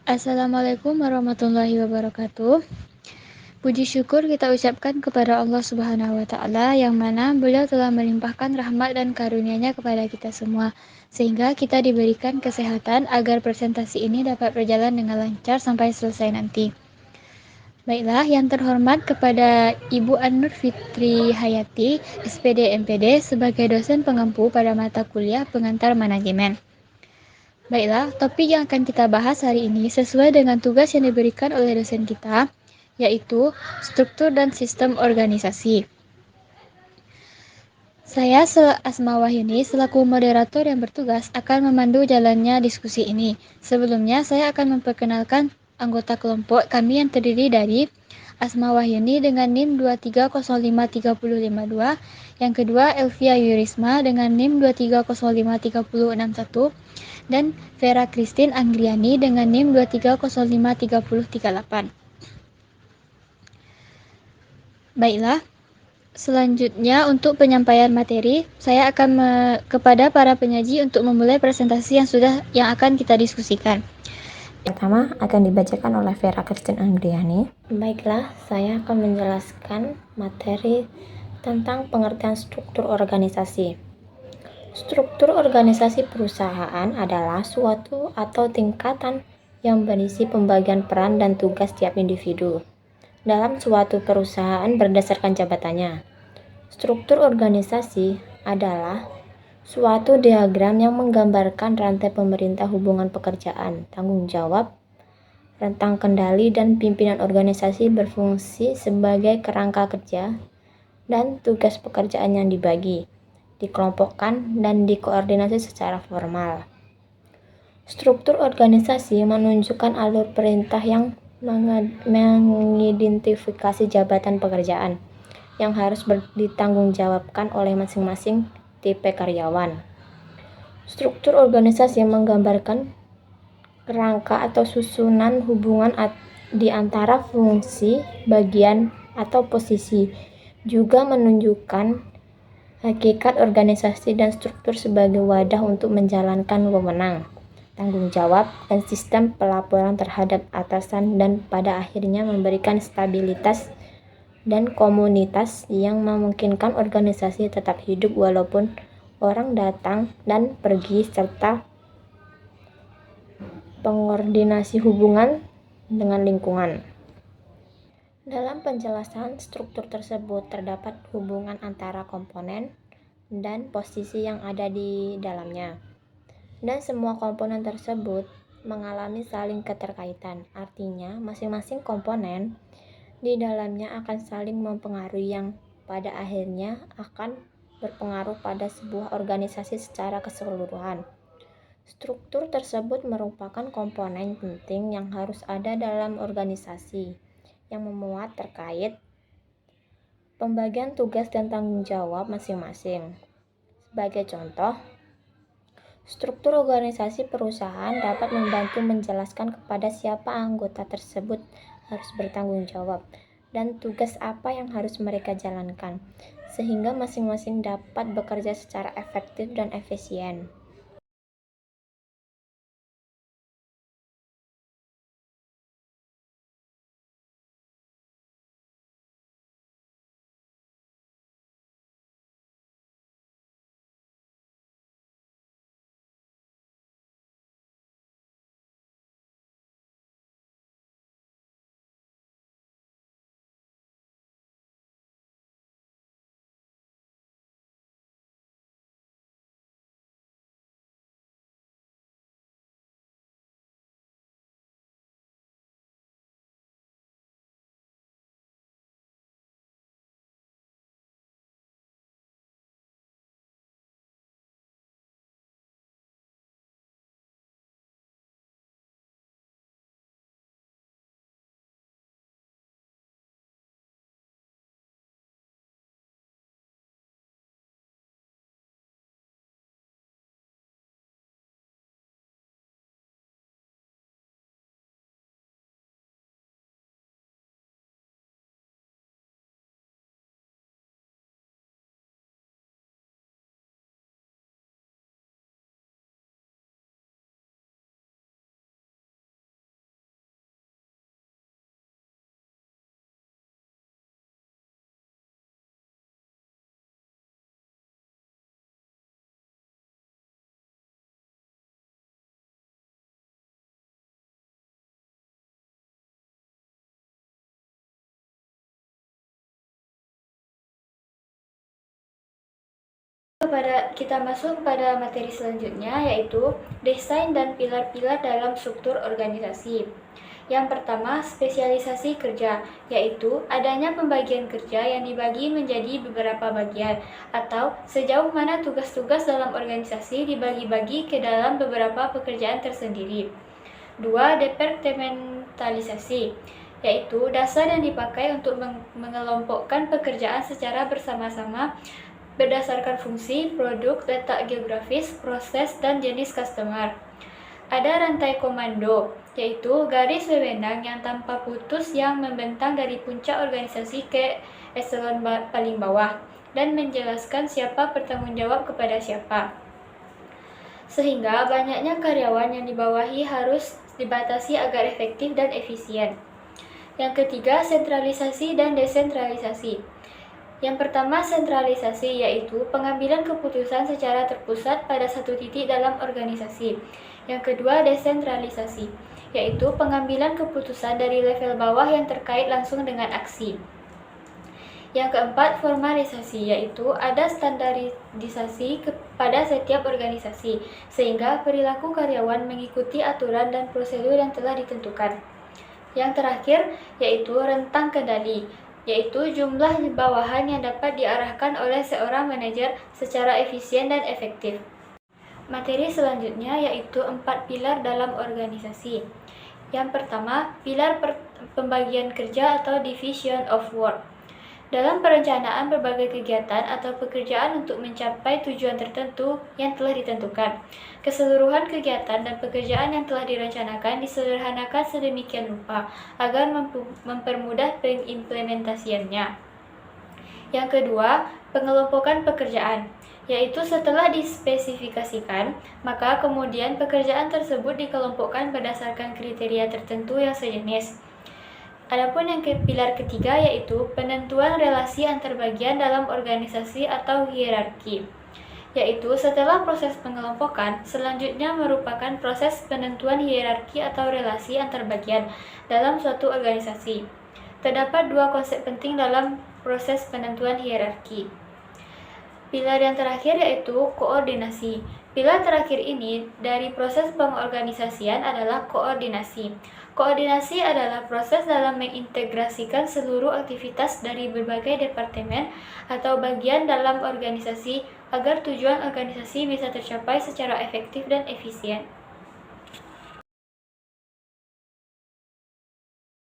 Assalamualaikum warahmatullahi wabarakatuh. Puji syukur kita ucapkan kepada Allah Subhanahu wa Ta'ala, yang mana Beliau telah melimpahkan rahmat dan karunia-Nya kepada kita semua, sehingga kita diberikan kesehatan agar presentasi ini dapat berjalan dengan lancar sampai selesai nanti. Baiklah, yang terhormat kepada Ibu An-Nur Fitri Hayati, SPD MPD, sebagai dosen pengempu pada mata kuliah Pengantar Manajemen. Baiklah, topik yang akan kita bahas hari ini sesuai dengan tugas yang diberikan oleh dosen kita, yaitu struktur dan sistem organisasi. Saya Asma Wahyuni selaku moderator yang bertugas akan memandu jalannya diskusi ini. Sebelumnya saya akan memperkenalkan anggota kelompok kami yang terdiri dari Asma Wahyuni dengan NIM 2305352, yang kedua Elvia Yurisma dengan NIM 2305361, dan Vera Christine Anggriani dengan NIM 2305338. Baiklah, selanjutnya untuk penyampaian materi, saya akan kepada para penyaji untuk memulai presentasi yang akan kita diskusikan. Pertama akan dibacakan oleh Vera Christine Anggriani. Baiklah, saya akan menjelaskan materi tentang pengertian struktur organisasi. Struktur organisasi perusahaan adalah suatu atau tingkatan yang berisi pembagian peran dan tugas tiap individu dalam suatu perusahaan berdasarkan jabatannya. Struktur organisasi adalah suatu diagram yang menggambarkan rantai pemerintah hubungan pekerjaan, tanggung jawab, rentang kendali, dan pimpinan organisasi berfungsi sebagai kerangka kerja dan tugas pekerjaan yang dibagi, dikelompokkan, dan dikoordinasi secara formal. Struktur organisasi menunjukkan alur perintah yang mengidentifikasi jabatan pekerjaan yang harus ditanggungjawabkan oleh masing-masing tipe karyawan. Struktur organisasi menggambarkan kerangka atau susunan hubungan di antara fungsi, bagian, atau posisi, juga menunjukkan hakikat organisasi dan struktur sebagai wadah untuk menjalankan wewenang, tanggung jawab, dan sistem pelaporan terhadap atasan, dan pada akhirnya memberikan stabilitas dan komunitas yang memungkinkan organisasi tetap hidup walaupun orang datang dan pergi, serta pengordinasi hubungan dengan lingkungan. Dalam penjelasan struktur tersebut terdapat hubungan antara komponen dan posisi yang ada di dalamnya, dan semua komponen tersebut mengalami saling keterkaitan. Artinya, masing-masing komponen di dalamnya akan saling mempengaruhi, yang pada akhirnya akan berpengaruh pada sebuah organisasi secara keseluruhan. Struktur tersebut merupakan komponen penting yang harus ada dalam organisasi, yang memuat terkait pembagian tugas dan tanggung jawab masing-masing. Sebagai contoh, struktur organisasi perusahaan dapat membantu menjelaskan kepada siapa anggota tersebut harus bertanggung jawab dan tugas apa yang harus mereka jalankan, sehingga masing-masing dapat bekerja secara efektif dan efisien. Kita masuk pada materi selanjutnya, yaitu desain dan pilar-pilar dalam struktur organisasi. Yang pertama, spesialisasi kerja, yaitu adanya pembagian kerja yang dibagi menjadi beberapa bagian, atau sejauh mana tugas-tugas dalam organisasi dibagi-bagi ke dalam beberapa pekerjaan tersendiri. 2. Departementalisasi, yaitu dasar yang dipakai untuk mengelompokkan pekerjaan secara bersama-sama berdasarkan fungsi, produk, letak geografis, proses, dan jenis customer. Ada rantai komando, yaitu garis wewenang yang tanpa putus yang membentang dari puncak organisasi ke eselon paling bawah dan menjelaskan siapa bertanggung jawab kepada siapa. Sehingga banyaknya karyawan yang dibawahi harus dibatasi agar efektif dan efisien. Yang ketiga, sentralisasi dan desentralisasi. Yang pertama, sentralisasi, yaitu pengambilan keputusan secara terpusat pada satu titik dalam organisasi. Yang kedua, desentralisasi, yaitu pengambilan keputusan dari level bawah yang terkait langsung dengan aksi. Yang keempat, formalisasi, yaitu ada standarisasi kepada setiap organisasi, sehingga perilaku karyawan mengikuti aturan dan prosedur yang telah ditentukan. Yang terakhir, yaitu rentang kendali, yaitu jumlah bawahan yang dapat diarahkan oleh seorang manajer secara efisien dan efektif. Materi selanjutnya yaitu 4 pilar dalam organisasi. Yang pertama, pilar pembagian kerja atau division of work. Dalam perencanaan berbagai kegiatan atau pekerjaan untuk mencapai tujuan tertentu yang telah ditentukan, keseluruhan kegiatan dan pekerjaan yang telah direncanakan disederhanakan sedemikian rupa agar mempermudah pengimplementasiannya. Yang kedua, pengelompokan pekerjaan, yaitu setelah dispesifikasikan, maka kemudian pekerjaan tersebut dikelompokkan berdasarkan kriteria tertentu yang sejenis. Adapun yang pilar ketiga yaitu penentuan relasi antar bagian dalam organisasi atau hierarki, yaitu setelah proses pengelompokan, selanjutnya merupakan proses penentuan hierarki atau relasi antar bagian dalam suatu organisasi. Terdapat 2 konsep penting dalam proses penentuan hierarki. Pilar yang terakhir yaitu koordinasi. Pilar terakhir ini dari proses pengorganisasian adalah koordinasi. Koordinasi adalah proses dalam mengintegrasikan seluruh aktivitas dari berbagai departemen atau bagian dalam organisasi agar tujuan organisasi bisa tercapai secara efektif dan efisien.